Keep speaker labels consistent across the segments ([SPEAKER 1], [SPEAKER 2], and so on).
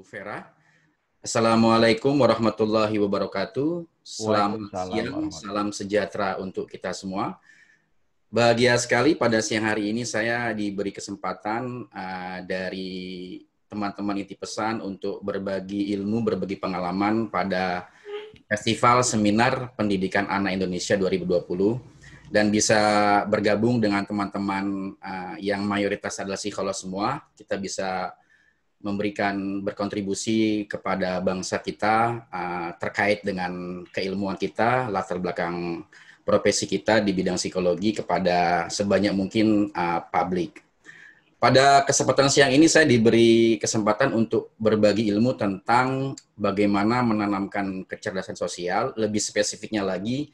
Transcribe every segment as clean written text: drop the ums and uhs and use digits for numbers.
[SPEAKER 1] Bu Vera. Assalamualaikum warahmatullahi wabarakatuh. Selamat siang, salam sejahtera untuk kita semua. Bahagia sekali pada siang hari ini saya diberi kesempatan dari teman-teman Inti Pesan untuk berbagi ilmu, berbagi pengalaman pada Festival Seminar Pendidikan Anak Indonesia 2020 dan bisa bergabung dengan teman-teman yang mayoritas adalah psikolog semua. Kita bisa memberikan berkontribusi kepada bangsa kita terkait dengan keilmuan kita, latar belakang profesi kita di bidang psikologi kepada sebanyak mungkin publik. Pada kesempatan siang ini saya diberi kesempatan untuk berbagi ilmu tentang bagaimana menanamkan kecerdasan sosial, lebih spesifiknya lagi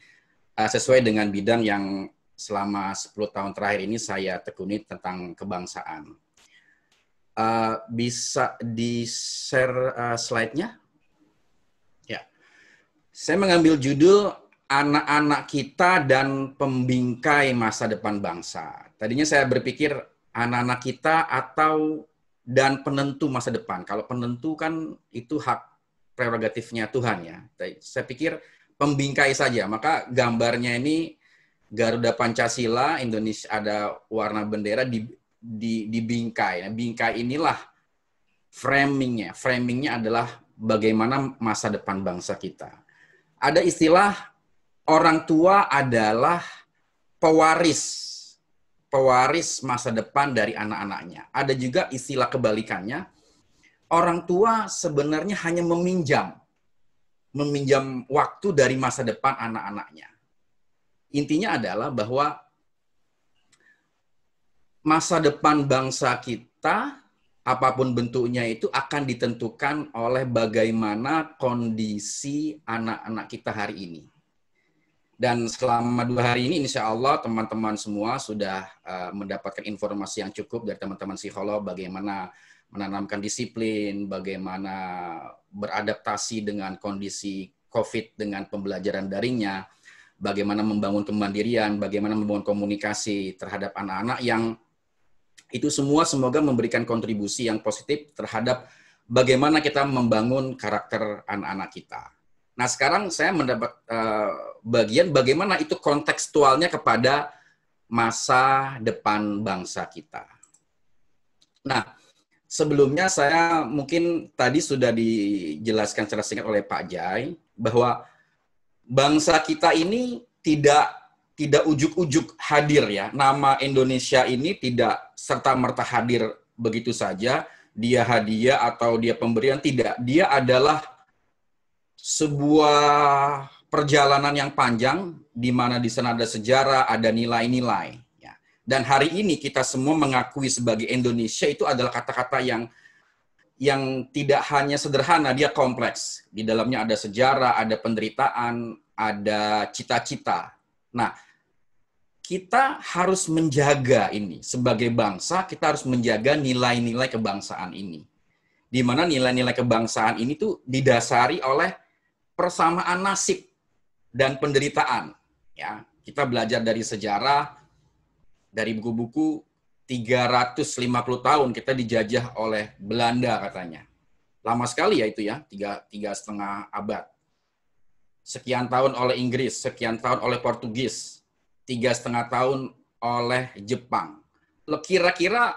[SPEAKER 1] sesuai dengan bidang yang selama 10 tahun terakhir ini saya tekuni tentang kebangsaan. Bisa di-share slide-nya? Ya. Saya mengambil judul Anak-anak Kita dan Pembingkai Masa Depan Bangsa. Tadinya saya berpikir anak-anak kita dan penentu masa depan. Kalau penentu kan itu hak prerogatifnya Tuhan ya. Saya pikir pembingkai saja. Maka gambarnya ini Garuda Pancasila, Indonesia ada warna bendera di bingkai. Nah, bingkai inilah framingnya. Framingnya adalah bagaimana masa depan bangsa kita. Ada istilah orang tua adalah pewaris masa depan dari anak-anaknya. Ada juga istilah kebalikannya, orang tua sebenarnya hanya meminjam waktu dari masa depan anak-anaknya. Intinya adalah bahwa masa depan bangsa kita, apapun bentuknya itu akan ditentukan oleh bagaimana kondisi anak-anak kita hari ini. Dan selama 2 hari ini, insya Allah teman-teman semua sudah mendapatkan informasi yang cukup dari teman-teman psikolog, bagaimana menanamkan disiplin, bagaimana beradaptasi dengan kondisi COVID dengan pembelajaran daringnya, bagaimana membangun kemandirian, bagaimana membangun komunikasi terhadap anak-anak yang itu semua semoga memberikan kontribusi yang positif terhadap bagaimana kita membangun karakter anak-anak kita. Nah, sekarang saya mendapat bagian bagaimana itu kontekstualnya kepada masa depan bangsa kita. Nah, sebelumnya saya mungkin tadi sudah dijelaskan secara singkat oleh Pak Jai bahwa bangsa kita ini tidak ujuk-ujuk hadir ya. Nama Indonesia ini tidak serta-merta hadir begitu saja. Dia hadiah atau dia pemberian, tidak. Dia adalah sebuah perjalanan yang panjang di mana di sana ada sejarah, ada nilai-nilai. Ya. Dan hari ini kita semua mengakui sebagai Indonesia itu adalah kata-kata yang tidak hanya sederhana, dia kompleks. Di dalamnya ada sejarah, ada penderitaan, ada cita-cita. Nah, kita harus menjaga ini. Sebagai bangsa, kita harus menjaga nilai-nilai kebangsaan ini. Di mana nilai-nilai kebangsaan ini tuh didasari oleh persamaan nasib dan penderitaan. Ya, kita belajar dari sejarah, dari buku-buku 350 tahun kita dijajah oleh Belanda katanya. Lama sekali ya itu ya, 3,5 abad. Sekian tahun oleh Inggris, sekian tahun oleh Portugis, 3,5 tahun oleh Jepang. Kira-kira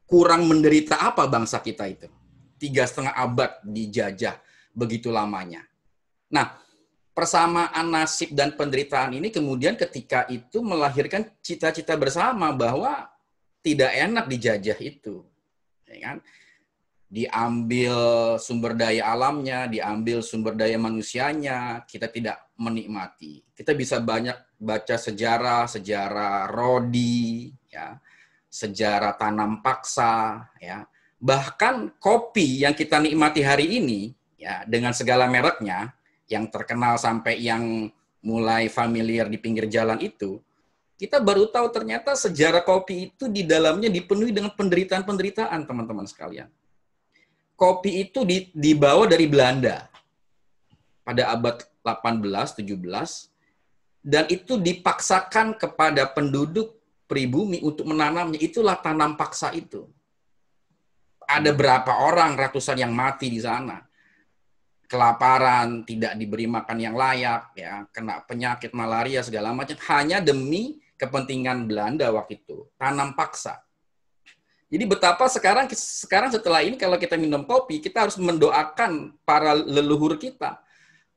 [SPEAKER 1] kurang menderita apa bangsa kita itu? 3,5 abad dijajah begitu lamanya. Nah, persamaan nasib dan penderitaan ini kemudian ketika itu melahirkan cita-cita bersama bahwa tidak enak dijajah itu. Ya kan? Diambil sumber daya alamnya, diambil sumber daya manusianya, kita tidak menikmati. Kita bisa banyak baca sejarah rodi, ya, sejarah tanam paksa, ya. Bahkan kopi yang kita nikmati hari ini, ya, dengan segala mereknya, yang terkenal sampai yang mulai familiar di pinggir jalan itu, kita baru tahu ternyata sejarah kopi itu di dalamnya dipenuhi dengan penderitaan-penderitaan, teman-teman sekalian. Kopi itu dibawa dari Belanda pada abad 18, 17, dan itu dipaksakan kepada penduduk pribumi untuk menanamnya. Itulah tanam paksa itu. Ada berapa orang, ratusan yang mati di sana. Kelaparan, tidak diberi makan yang layak, ya, kena penyakit malaria segala macam, hanya demi kepentingan Belanda waktu itu, tanam paksa. Jadi betapa sekarang setelah ini kalau kita minum kopi, kita harus mendoakan para leluhur kita.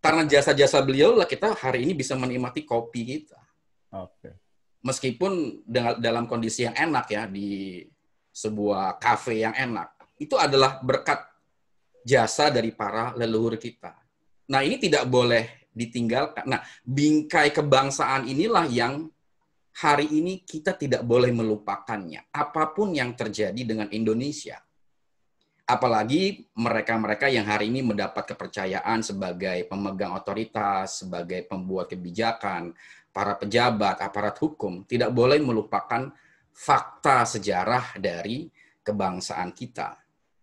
[SPEAKER 1] Karena jasa-jasa beliau lah kita hari ini bisa menikmati kopi kita.
[SPEAKER 2] Oke.
[SPEAKER 1] Meskipun dalam kondisi yang enak ya, di sebuah kafe yang enak. Itu adalah berkat jasa dari para leluhur kita. Nah, ini tidak boleh ditinggalkan. Nah, bingkai kebangsaan inilah yang hari ini kita tidak boleh melupakannya. Apapun yang terjadi dengan Indonesia. Apalagi mereka-mereka yang hari ini mendapat kepercayaan sebagai pemegang otoritas, sebagai pembuat kebijakan, para pejabat, aparat hukum, tidak boleh melupakan fakta sejarah dari kebangsaan kita.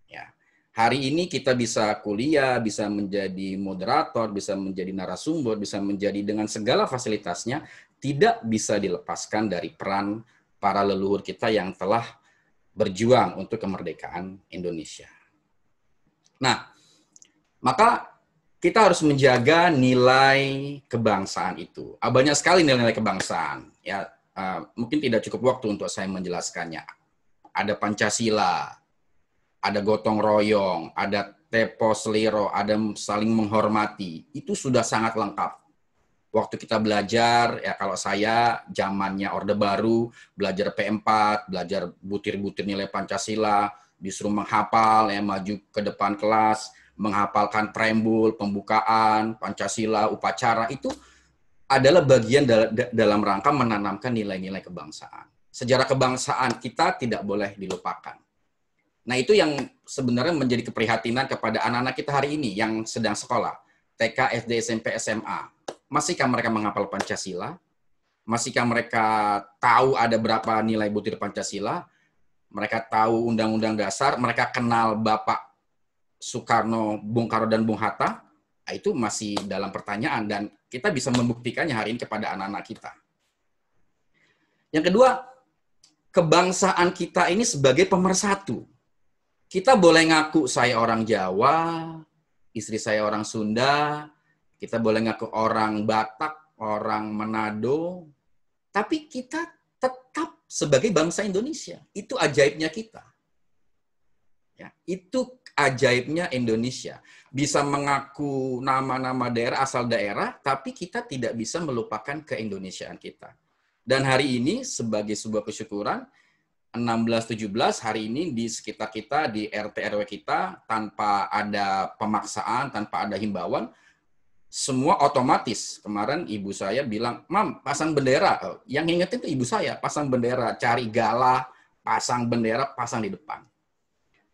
[SPEAKER 1] Ya. Hari ini kita bisa kuliah, bisa menjadi moderator, bisa menjadi narasumber, bisa menjadi dengan segala fasilitasnya, tidak bisa dilepaskan dari peran para leluhur kita yang telah berjuang untuk kemerdekaan Indonesia. Nah, maka kita harus menjaga nilai kebangsaan itu. Banyak sekali nilai-nilai kebangsaan. Ya, mungkin tidak cukup waktu untuk saya menjelaskannya. Ada Pancasila, ada gotong royong, ada tepo seliro, ada saling menghormati. Itu sudah sangat lengkap. Waktu kita belajar, ya kalau saya zamannya Orde Baru, belajar P4, belajar butir-butir nilai Pancasila, disuruh menghafal, ya maju ke depan kelas, menghafalkan preambul, pembukaan, Pancasila, upacara, itu adalah bagian dalam rangka menanamkan nilai-nilai kebangsaan. Sejarah kebangsaan kita tidak boleh dilupakan. Nah, itu yang sebenarnya menjadi keprihatinan kepada anak-anak kita hari ini yang sedang sekolah, TK, SD, SMP, SMA. Masihkah mereka menghafal Pancasila? Masihkah mereka tahu ada berapa nilai butir Pancasila? Mereka tahu Undang-Undang Dasar, mereka kenal Bapak Soekarno, Bung Karno, dan Bung Hatta, itu masih dalam pertanyaan, dan kita bisa membuktikannya hari ini kepada anak-anak kita. Yang kedua, kebangsaan kita ini sebagai pemersatu. Kita boleh ngaku saya orang Jawa, istri saya orang Sunda, kita boleh ngaku orang Batak, orang Manado, tapi kita tetap sebagai bangsa Indonesia. Itu ajaibnya kita. Ya, itu ajaibnya Indonesia. Bisa mengaku nama-nama daerah, asal daerah, tapi kita tidak bisa melupakan keindonesiaan kita. Dan hari ini sebagai sebuah kesyukuran, 16-17 hari ini di sekitar kita, di RT RW kita, tanpa ada pemaksaan, tanpa ada himbauan, semua otomatis. Kemarin ibu saya bilang, "Mam, pasang bendera." Yang ngingetin itu ibu saya, pasang bendera, cari galah, pasang bendera, pasang di depan.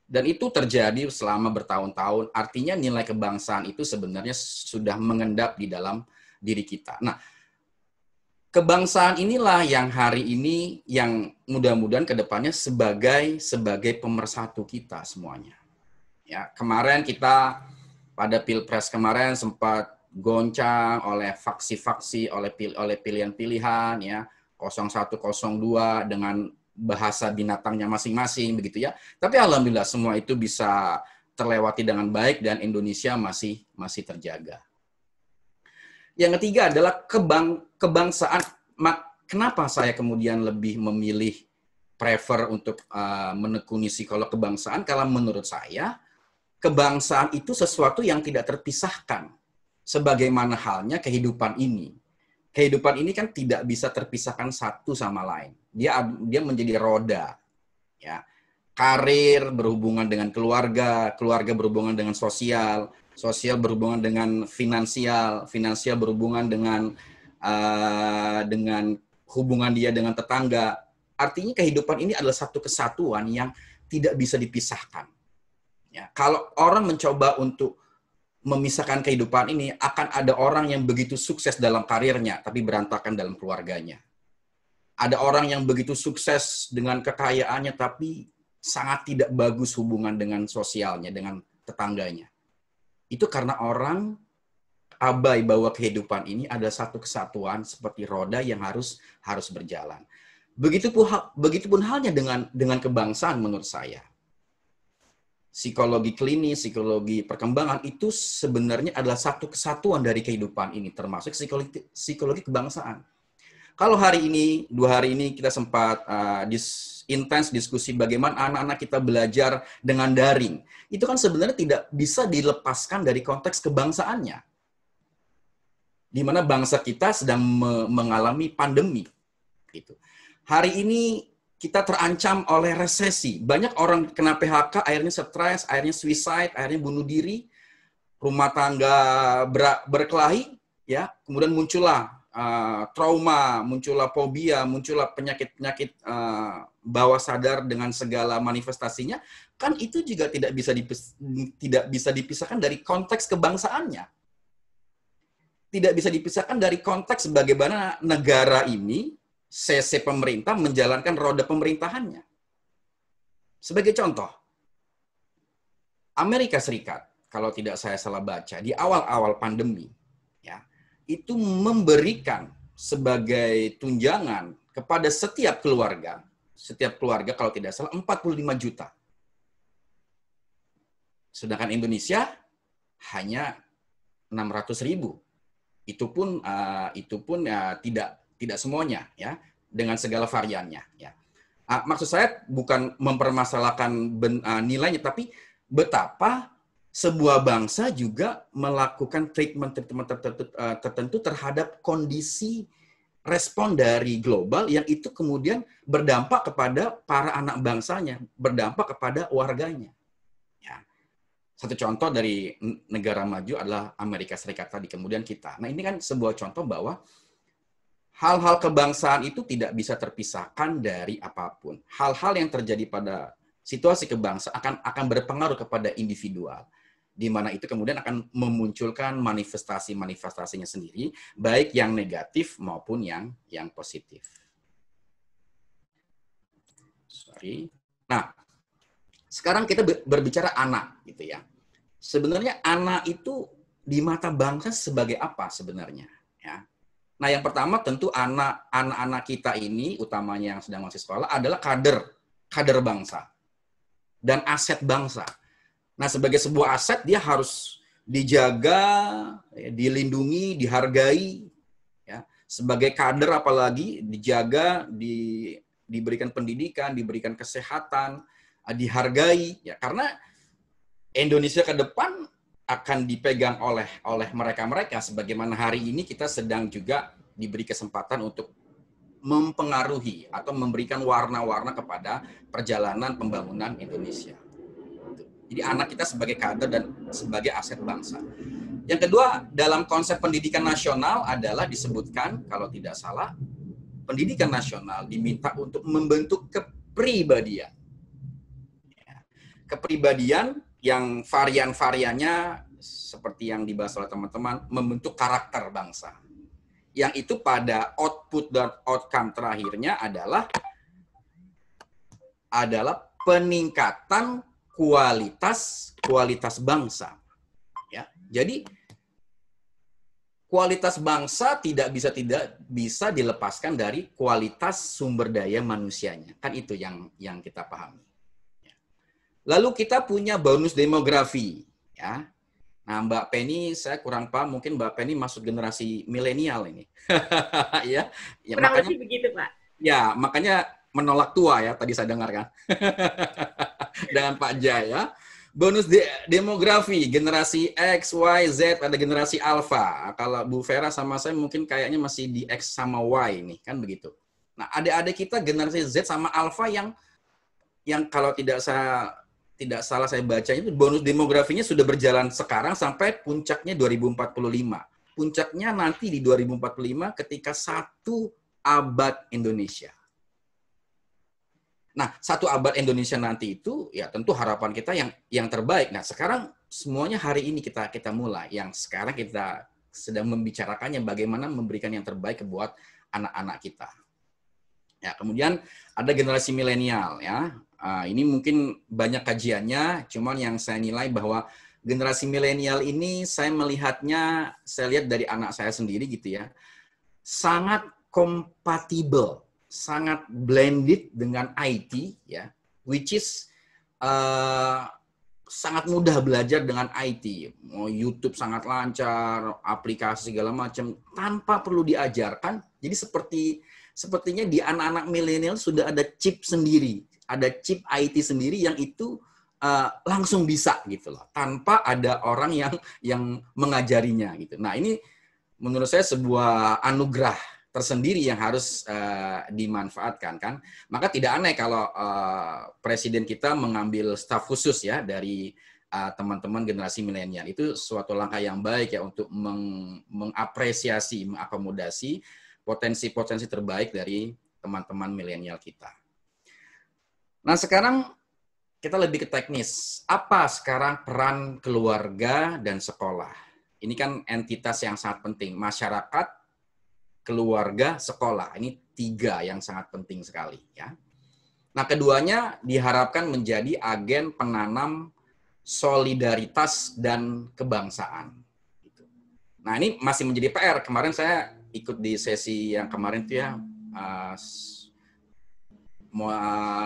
[SPEAKER 1] Dan itu terjadi selama bertahun-tahun. Artinya nilai kebangsaan itu sebenarnya sudah mengendap di dalam diri kita. Nah, kebangsaan inilah yang hari ini, yang mudah-mudahan ke depannya sebagai pemersatu kita semuanya. Ya, kemarin kita pada Pilpres kemarin sempat goncang oleh faksi-faksi, oleh pilihan-pilihan, ya, 0102 dengan bahasa binatangnya masing-masing begitu ya. Tapi alhamdulillah semua itu bisa terlewati dengan baik dan Indonesia masih terjaga. Yang ketiga adalah kebangsaan. Kenapa saya kemudian lebih memilih prefer untuk menekuni psikolog kebangsaan? Karena menurut saya kebangsaan itu sesuatu yang tidak terpisahkan. Sebagaimana halnya kehidupan ini. Kehidupan ini kan tidak bisa terpisahkan satu sama lain. Dia menjadi roda. Ya. Karir berhubungan dengan keluarga, keluarga berhubungan dengan sosial, sosial berhubungan dengan finansial, finansial berhubungan dengan hubungan dia dengan tetangga. Artinya kehidupan ini adalah satu kesatuan yang tidak bisa dipisahkan. Ya. Kalau orang mencoba untuk memisahkan kehidupan ini, akan ada orang yang begitu sukses dalam karirnya, tapi berantakan dalam keluarganya. Ada orang yang begitu sukses dengan kekayaannya, tapi sangat tidak bagus hubungan dengan sosialnya, dengan tetangganya. Itu karena orang abai bahwa kehidupan ini adalah satu kesatuan seperti roda yang harus berjalan. Begitupun halnya dengan kebangsaan menurut saya. psikologi klinis, psikologi perkembangan itu sebenarnya adalah satu kesatuan dari kehidupan ini, termasuk psikologi kebangsaan. Kalau hari ini, 2 hari ini kita sempat intens diskusi bagaimana anak-anak kita belajar dengan daring. Itu kan sebenarnya tidak bisa dilepaskan dari konteks kebangsaannya. Di mana bangsa kita sedang mengalami pandemi. Gitu. Hari ini kita terancam oleh resesi. Banyak orang kena PHK, akhirnya stres, akhirnya suicide, akhirnya bunuh diri, rumah tangga berkelahi, ya. Kemudian muncullah trauma, muncullah fobia, muncullah penyakit-penyakit bawah sadar dengan segala manifestasinya, kan itu juga tidak bisa dipisahkan dari konteks kebangsaannya. Tidak bisa dipisahkan dari konteks bagaimana negara ini, CC pemerintah menjalankan roda pemerintahannya. Sebagai contoh, Amerika Serikat, kalau tidak saya salah baca, di awal-awal pandemi, itu memberikan sebagai tunjangan kepada setiap keluarga kalau tidak salah 45 juta. Sedangkan Indonesia hanya 600.000. Itu pun tidak semuanya, ya, dengan segala variannya, ya. Maksud saya bukan mempermasalahkan nilainya, tapi betapa sebuah bangsa juga melakukan treatment tertentu terhadap kondisi respon dari global yang itu kemudian berdampak kepada para anak bangsanya, berdampak kepada warganya. Ya. Satu contoh dari negara maju adalah Amerika Serikat tadi, kemudian kita. Nah, ini kan sebuah contoh bahwa hal-hal kebangsaan itu tidak bisa terpisahkan dari apapun. Hal-hal yang terjadi pada situasi kebangsaan akan berpengaruh kepada individual, di mana itu kemudian akan memunculkan manifestasinya sendiri, baik yang negatif maupun yang positif. Nah, sekarang kita berbicara anak, gitu ya. Sebenarnya anak itu di mata bangsa sebagai apa sebenarnya? Ya. Nah, yang pertama tentu anak-anak kita ini, utamanya yang sedang masih sekolah, adalah kader bangsa dan aset bangsa. Nah, sebagai sebuah aset, dia harus dijaga, dilindungi, dihargai. Ya. Sebagai kader apalagi, dijaga, diberikan pendidikan, diberikan kesehatan, dihargai. Ya. Karena Indonesia ke depan akan dipegang oleh mereka-mereka, sebagaimana hari ini kita sedang juga diberi kesempatan untuk mempengaruhi atau memberikan warna-warna kepada perjalanan pembangunan Indonesia. Jadi anak kita sebagai kader dan sebagai aset bangsa. Yang kedua, dalam konsep pendidikan nasional adalah disebutkan, kalau tidak salah, pendidikan nasional diminta untuk membentuk kepribadian. Kepribadian yang varian-variannya seperti yang dibahas oleh teman-teman, membentuk karakter bangsa. Yang itu pada output dan outcome terakhirnya adalah peningkatan kualitas bangsa. Ya. Jadi kualitas bangsa tidak bisa dilepaskan dari kualitas sumber daya manusianya. Kan itu yang kita pahami. Lalu kita punya bonus demografi, ya. Nah, Mbak Penny, saya kurang paham, mungkin Mbak Penny masuk generasi milenial ini. Ya,
[SPEAKER 2] kurang lebih begitu, Pak.
[SPEAKER 1] Ya, makanya menolak tua ya, tadi saya dengar kan. Dengan Pak Jaya. Bonus demografi, generasi X, Y, Z, ada generasi Alpha. Kalau Bu Vera sama saya mungkin kayaknya masih di X sama Y nih, kan begitu. Nah, adik-adik kita generasi Z sama Alpha yang kalau tidak salah saya baca itu bonus demografinya sudah berjalan sekarang sampai puncaknya 2045. Puncaknya nanti di 2045 ketika 1 abad Indonesia. Nah, 1 abad Indonesia nanti itu ya tentu harapan kita yang terbaik. Nah, sekarang semuanya hari ini kita mulai. Yang sekarang kita sedang membicarakannya bagaimana memberikan yang terbaik buat anak-anak kita. Ya, kemudian ada generasi milenial ya. Ini mungkin banyak kajiannya, cuman yang saya nilai bahwa generasi milenial ini saya lihat dari anak saya sendiri gitu ya. Sangat kompatibel, sangat blended dengan IT ya, which is sangat mudah belajar dengan IT. Mau YouTube sangat lancar, aplikasi segala macam tanpa perlu diajarkan. Jadi sepertinya di anak-anak milenial sudah ada chip sendiri, ada chip IT sendiri yang itu langsung bisa gitu loh, tanpa ada orang yang mengajarinya gitu. Nah, ini menurut saya sebuah anugerah tersendiri yang harus dimanfaatkan kan. Maka tidak aneh kalau presiden kita mengambil staf khusus ya dari teman-teman generasi milenial. Itu suatu langkah yang baik ya untuk mengapresiasi, mengakomodasi potensi-potensi terbaik dari teman-teman milenial kita. Nah, sekarang kita lebih ke teknis. Apa sekarang peran keluarga dan sekolah? Ini kan entitas yang sangat penting. Masyarakat, keluarga, sekolah. Ini 3 yang sangat penting sekali. Ya. Nah, keduanya diharapkan menjadi agen penanam solidaritas dan kebangsaan. Nah, ini masih menjadi PR. Kemarin saya ikut di sesi yang kemarin itu ya,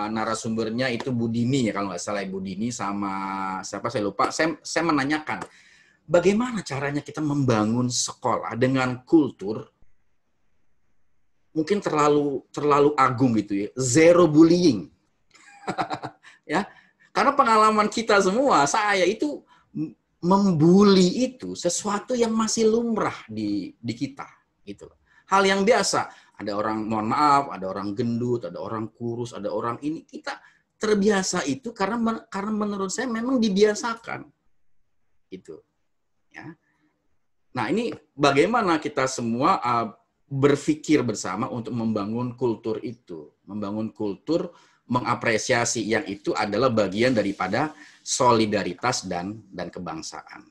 [SPEAKER 1] narasumbernya itu Bu Dini ya kalau nggak salah, Bu Dini sama siapa saya lupa. Saya menanyakan bagaimana caranya kita membangun sekolah dengan kultur mungkin terlalu agung gitu ya, zero bullying. Ya, karena pengalaman kita semua, saya itu membuli itu sesuatu yang masih lumrah di kita gitu. Hal yang biasa. Ada orang, mohon maaf, ada orang gendut, ada orang kurus, ada orang ini. Kita terbiasa itu karena menurut saya memang dibiasakan. Gitu. Ya. Nah, ini bagaimana kita semua berpikir bersama untuk membangun kultur itu. Membangun kultur, mengapresiasi yang itu adalah bagian daripada solidaritas dan kebangsaan.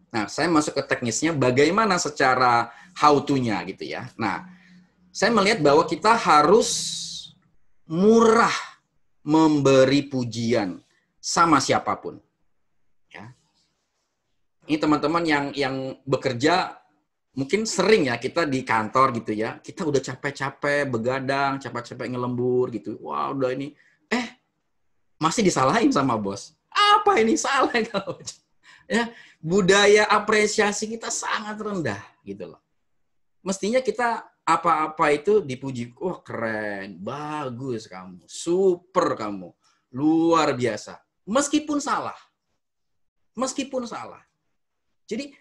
[SPEAKER 1] Nah, saya masuk ke teknisnya, bagaimana secara how to-nya gitu ya. Nah, saya melihat bahwa kita harus murah memberi pujian sama siapapun. Ya. Ini teman-teman yang bekerja, mungkin sering ya kita di kantor gitu ya, kita udah capek-capek begadang, capek-capek ngelembur gitu. Wah, udah ini, masih disalahin sama bos. Apa ini salah kalau ya, budaya apresiasi kita sangat rendah gitu loh. Mestinya kita apa-apa itu dipuji. Oh, keren, bagus kamu, super kamu, luar biasa. Meskipun salah. Meskipun salah. Jadi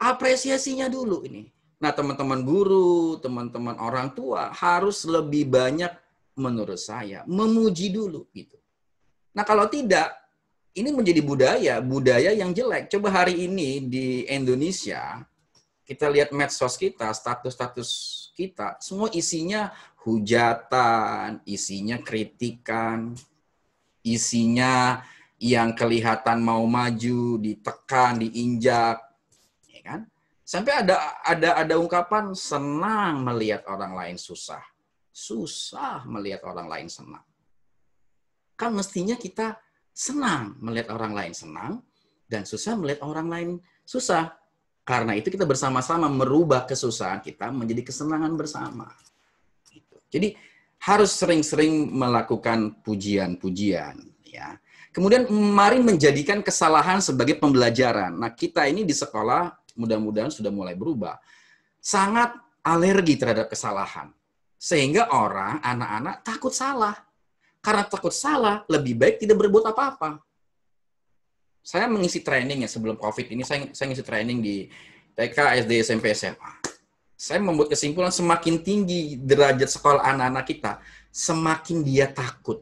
[SPEAKER 1] apresiasinya dulu ini. Nah, teman-teman guru, teman-teman orang tua harus lebih banyak menurut saya memuji dulu gitu. Nah, kalau tidak, ini menjadi budaya yang jelek. Coba hari ini di Indonesia, kita lihat medsos kita, status-status kita, semua isinya hujatan, isinya kritikan, isinya yang kelihatan mau maju, ditekan, diinjak, ya kan? Sampai ada ungkapan senang melihat orang lain susah, susah melihat orang lain senang. Kan mestinya kita senang melihat orang lain senang, dan susah melihat orang lain susah. Karena itu kita bersama-sama merubah kesusahan kita menjadi kesenangan bersama. Jadi harus sering-sering melakukan pujian-pujian. Ya. Kemudian mari menjadikan kesalahan sebagai pembelajaran. Nah, kita ini di sekolah mudah-mudahan sudah mulai berubah. Sangat alergi terhadap kesalahan. Sehingga anak-anak takut salah. Karena takut salah, lebih baik tidak berbuat apa-apa. Saya mengisi training ya sebelum COVID ini, saya ngisi training di TK, SD, SMP, SMA. Saya membuat kesimpulan semakin tinggi derajat sekolah anak-anak kita, semakin dia takut.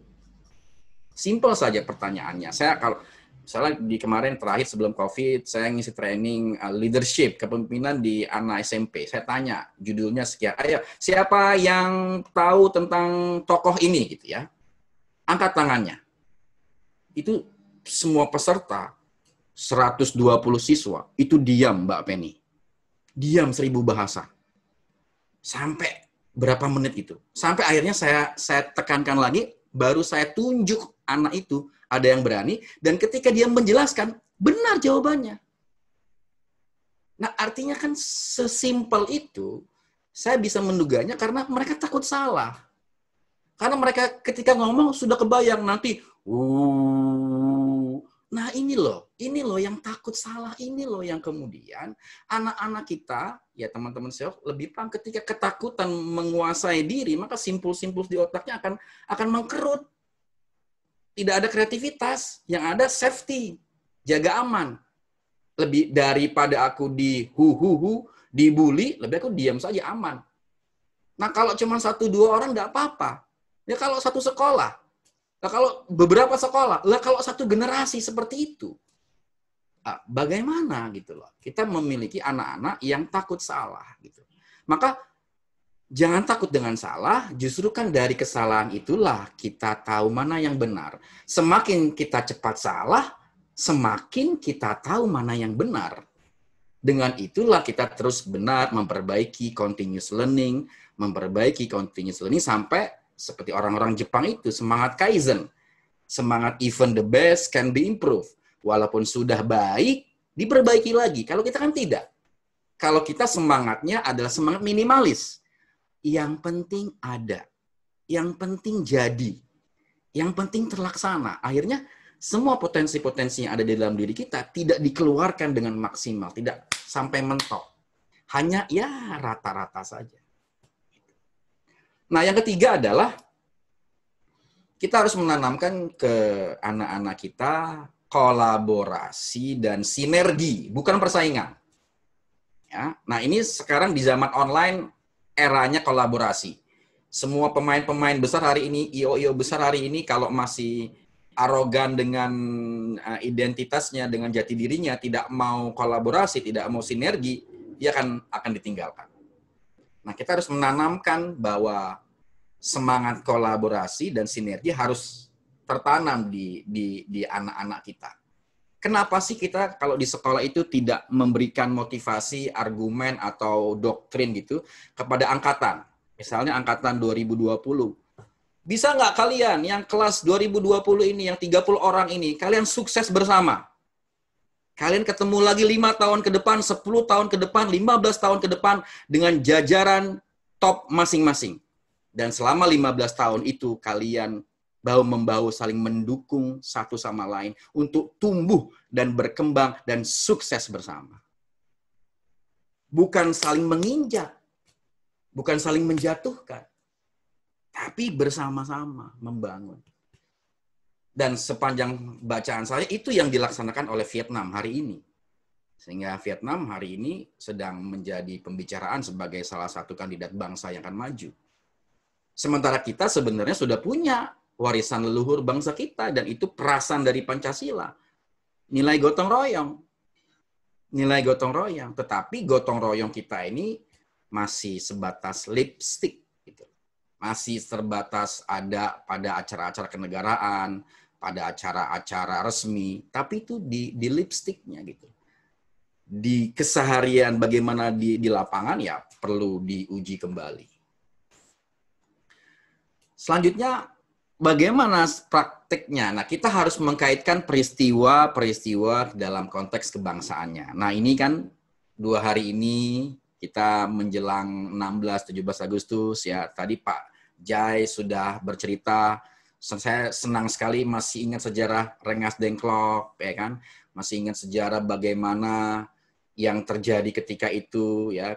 [SPEAKER 1] Simpel saja pertanyaannya. Saya kalau misalnya di kemarin terakhir sebelum COVID, saya ngisi training leadership, kepemimpinan di anak SMP. Saya tanya, judulnya sekian. Ayo, siapa yang tahu tentang tokoh ini gitu ya? Angkat tangannya. Itu semua peserta, 120 siswa, itu diam Mbak Penny. Diam 1000 bahasa. Sampai berapa menit itu. Sampai akhirnya saya tekankan lagi, baru saya tunjuk anak itu, ada yang berani, dan ketika dia menjelaskan, benar jawabannya. Nah, artinya kan sesimpel itu, saya bisa menduganya karena mereka takut salah. Karena mereka ketika ngomong sudah kebayang nanti, Nah ini loh yang takut salah, ini loh yang kemudian anak-anak kita, ya teman-teman saya lebih paham ketika ketakutan menguasai diri, maka simpul-simpul di otaknya akan mengkerut. Tidak ada kreativitas, yang ada safety, jaga aman. Lebih daripada aku dibully, lebih aku diam saja aman. Nah kalau cuma 1-2 orang nggak apa-apa. Ya kalau satu sekolah, nah, kalau beberapa sekolah, lah kalau satu generasi seperti itu, bagaimana gitu loh? Kita memiliki anak-anak yang takut salah gitu. Maka jangan takut dengan salah, justru kan dari kesalahan itulah kita tahu mana yang benar. Semakin kita cepat salah, semakin kita tahu mana yang benar. Dengan itulah kita terus benar memperbaiki continuous learning sampai seperti orang-orang Jepang itu, semangat Kaizen. Semangat even the best can be improved. Walaupun sudah baik, diperbaiki lagi. Kalau kita kan tidak. Kalau kita semangatnya adalah semangat minimalis. Yang penting ada. Yang penting jadi. Yang penting terlaksana. Akhirnya semua potensi-potensi yang ada di dalam diri kita tidak dikeluarkan dengan maksimal. Tidak sampai mentok. Hanya ya rata-rata saja. Nah, yang ketiga adalah kita harus menanamkan ke anak-anak kita kolaborasi dan sinergi, bukan persaingan. Ya. Nah, ini sekarang di zaman online eranya kolaborasi. Semua pemain-pemain besar hari ini, IO-IO besar hari ini, kalau masih arogan dengan identitasnya, dengan jati dirinya, tidak mau kolaborasi, tidak mau sinergi, dia akan ditinggalkan. Nah, kita harus menanamkan bahwa semangat kolaborasi dan sinergi harus tertanam di anak-anak kita. Kenapa sih kita kalau di sekolah itu tidak memberikan motivasi, argumen, atau doktrin gitu kepada angkatan? Misalnya angkatan 2020. Bisa nggak kalian yang kelas 2020 ini, yang 30 orang ini, kalian sukses bersama? Kalian ketemu lagi 5 tahun ke depan, 10 tahun ke depan, 15 tahun ke depan dengan jajaran top masing-masing. Dan selama 15 tahun itu kalian bahu-membahu saling mendukung satu sama lain untuk tumbuh dan berkembang dan sukses bersama. Bukan saling menginjak, bukan saling menjatuhkan, tapi bersama-sama membangun. Dan sepanjang bacaan saya, itu yang dilaksanakan oleh Vietnam hari ini. Sehingga Vietnam hari ini sedang menjadi pembicaraan sebagai salah satu kandidat bangsa yang akan maju. Sementara kita sebenarnya sudah punya warisan leluhur bangsa kita, dan itu perasan dari Pancasila. Nilai gotong royong. Nilai gotong royong. Tetapi gotong royong kita ini masih sebatas lipstick. Gitu. Masih terbatas ada pada acara-acara kenegaraan, pada acara-acara resmi. Tapi itu di lipsticknya gitu. Di keseharian bagaimana di lapangan ya perlu diuji kembali. Selanjutnya, bagaimana praktiknya? Nah, kita harus mengkaitkan peristiwa-peristiwa dalam konteks kebangsaannya. Nah, ini kan 2 hari ini kita menjelang 16-17 Agustus ya. Tadi Pak Jai sudah bercerita. Saya senang sekali masih ingat sejarah Rengas Dengklok, ya kan? Masih ingat sejarah bagaimana yang terjadi ketika itu ya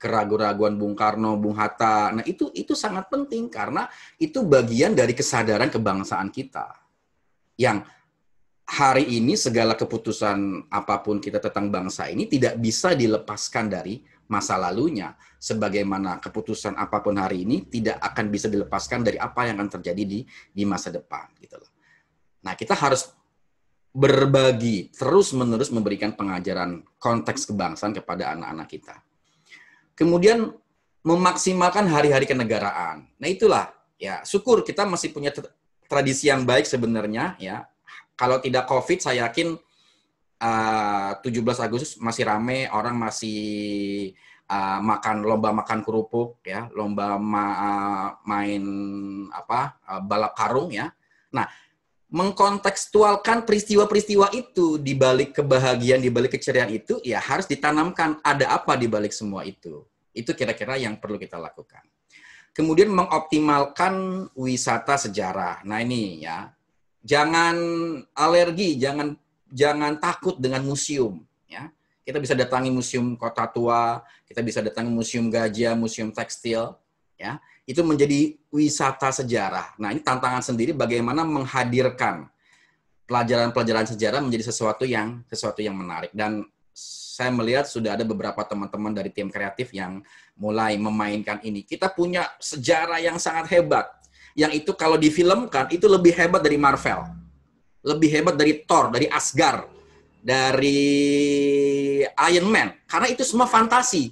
[SPEAKER 1] keraguan-raguan Bung Karno, Bung Hatta. Nah, itu sangat penting karena itu bagian dari kesadaran kebangsaan kita. Yang hari ini segala keputusan apapun kita tentang bangsa ini tidak bisa dilepaskan dari masa lalunya. Sebagaimana keputusan apapun hari ini tidak akan bisa dilepaskan dari apa yang akan terjadi di masa depan gitu loh. Nah, kita harus berbagi, terus-menerus memberikan pengajaran konteks kebangsaan kepada anak-anak kita. Kemudian memaksimalkan hari-hari kenegaraan. Nah itulah ya syukur kita masih punya tradisi yang baik sebenarnya ya. Kalau tidak COVID saya yakin 17 Agustus masih rame, orang masih lomba makan kerupuk ya, lomba main balap karung ya. Nah, mengkontekstualkan peristiwa-peristiwa itu di balik kebahagiaan, di balik keceriaan itu, ya harus ditanamkan ada apa di balik semua itu. Itu kira-kira yang perlu kita lakukan. Kemudian mengoptimalkan wisata sejarah. Nah ini ya, Jangan alergi, jangan takut dengan museum. Ya, kita bisa datangi museum Kota Tua, kita bisa datangi museum gajah, museum tekstil. Ya, itu menjadi wisata sejarah. Nah, ini tantangan sendiri bagaimana menghadirkan pelajaran-pelajaran sejarah menjadi sesuatu yang menarik. Dan saya melihat sudah ada beberapa teman-teman dari tim kreatif yang mulai memainkan ini. Kita punya sejarah yang sangat hebat. Yang itu kalau difilmkan, itu lebih hebat dari Marvel. Lebih hebat dari Thor, dari Asgard, dari Iron Man. Karena itu semua fantasi.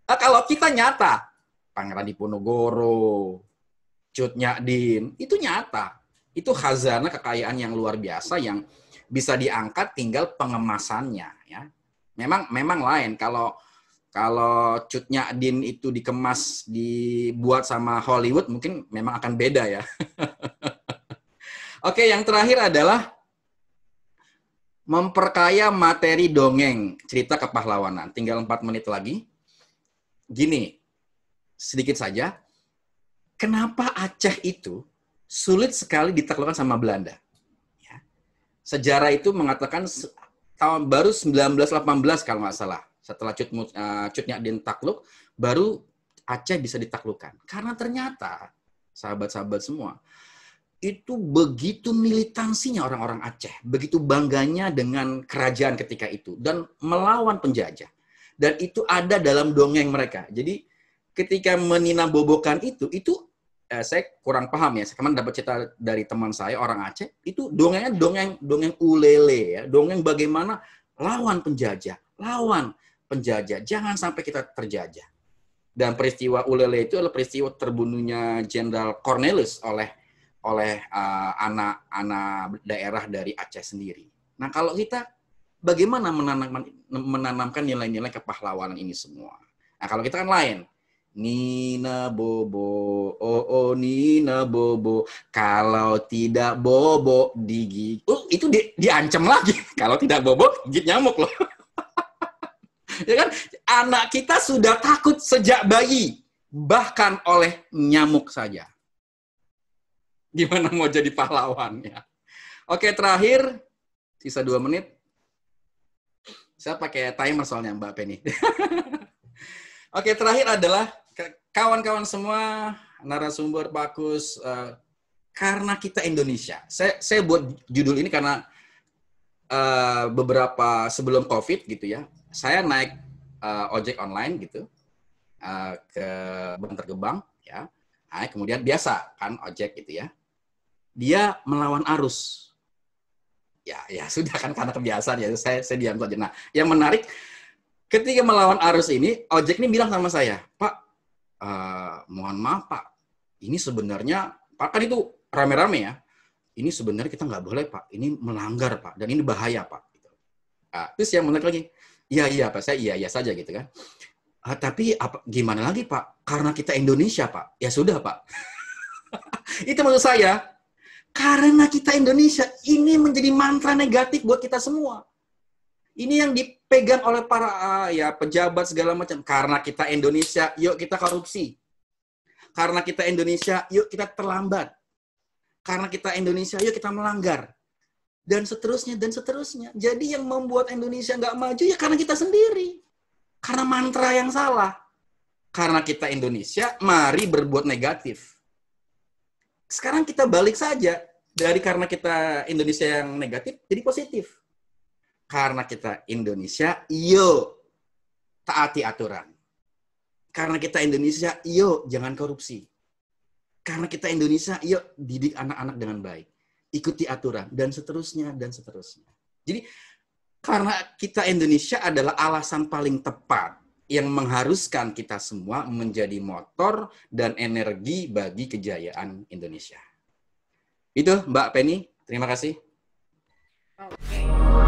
[SPEAKER 1] Nah, kalau kita nyata, Pangeran Diponegoro, Cut Nyak Dien, itu nyata. Itu khazanah kekayaan yang luar biasa yang bisa diangkat, tinggal pengemasannya. Ya. Memang lain kalau Cut Nyak Dien itu dikemas, dibuat sama Hollywood, mungkin memang akan beda ya. Oke, yang terakhir adalah memperkaya materi dongeng, cerita kepahlawanan. Tinggal 4 menit lagi. Gini, sedikit saja. Kenapa Aceh itu sulit sekali ditaklukkan sama Belanda? Ya. Sejarah itu mengatakan tahun baru 1918 kalau nggak salah. Setelah Cut Nyak Dien takluk, baru Aceh bisa ditaklukkan. Karena ternyata, sahabat-sahabat semua, itu begitu militansinya orang-orang Aceh. Begitu bangganya dengan kerajaan ketika itu. Dan melawan penjajah. Dan itu ada dalam dongeng mereka. Jadi, ketika meninabobokan itu saya kurang paham ya. Saya kemarin dapat cerita dari teman saya, orang Aceh. Itu dongengnya dongeng ulele. Ya. Dongeng bagaimana lawan penjajah. Jangan sampai kita terjajah. Dan peristiwa ulele itu adalah peristiwa terbunuhnya Jenderal Cornelis oleh anak-anak daerah dari Aceh sendiri. Nah, kalau kita bagaimana menanamkan nilai-nilai kepahlawanan ini semua? Nah, kalau kita kan lain. Nina bobo, oh Nina bobo, kalau tidak bobo digigit. Itu diancam lagi. Kalau tidak bobo, gigit nyamuk loh. Ya kan? Anak kita sudah takut sejak bayi, bahkan oleh nyamuk saja. Gimana mau jadi pahlawan ya? Oke, terakhir, sisa 2 menit. Saya pakai timer soalnya Mbak Penny. Oke, terakhir adalah kawan-kawan semua, narasumber bagus, karena kita Indonesia. Saya buat judul ini karena beberapa sebelum COVID gitu ya, saya naik ojek online gitu ke Bantar Gebang ya. Nah, kemudian biasa kan ojek gitu ya. Dia melawan arus. Ya sudah kan karena kebiasaan ya, saya diam saja. Nah, yang menarik ketika melawan arus ini, ojek ini bilang sama saya, "Pak, mohon maaf Pak, ini sebenarnya Pak kan itu rame-rame ya. Ini sebenarnya kita nggak boleh Pak, ini melanggar Pak, dan ini bahaya Pak." Nah, terus yang menarik lagi, iya Pak, saya iya saja gitu kan. Tapi gimana lagi Pak? Karena kita Indonesia Pak. Ya sudah Pak. Itu maksud saya. Karena kita Indonesia, ini menjadi mantra negatif buat kita semua. Ini yang dipegang oleh para pejabat segala macam. Karena kita Indonesia, yuk kita korupsi. Karena kita Indonesia, yuk kita terlambat. Karena kita Indonesia, yuk kita melanggar. Dan seterusnya, dan seterusnya. Jadi yang membuat Indonesia nggak maju ya karena kita sendiri. Karena mantra yang salah. Karena kita Indonesia, mari berbuat negatif. Sekarang kita balik saja. Dari karena kita Indonesia yang negatif, jadi positif. Karena kita Indonesia, yuk taati aturan. Karena kita Indonesia, yuk jangan korupsi. Karena kita Indonesia, yuk didik anak-anak dengan baik. Ikuti aturan, dan seterusnya, dan seterusnya. Jadi, karena kita Indonesia adalah alasan paling tepat yang mengharuskan kita semua menjadi motor dan energi bagi kejayaan Indonesia. Itu Mbak Penny, terima kasih.
[SPEAKER 2] Oke.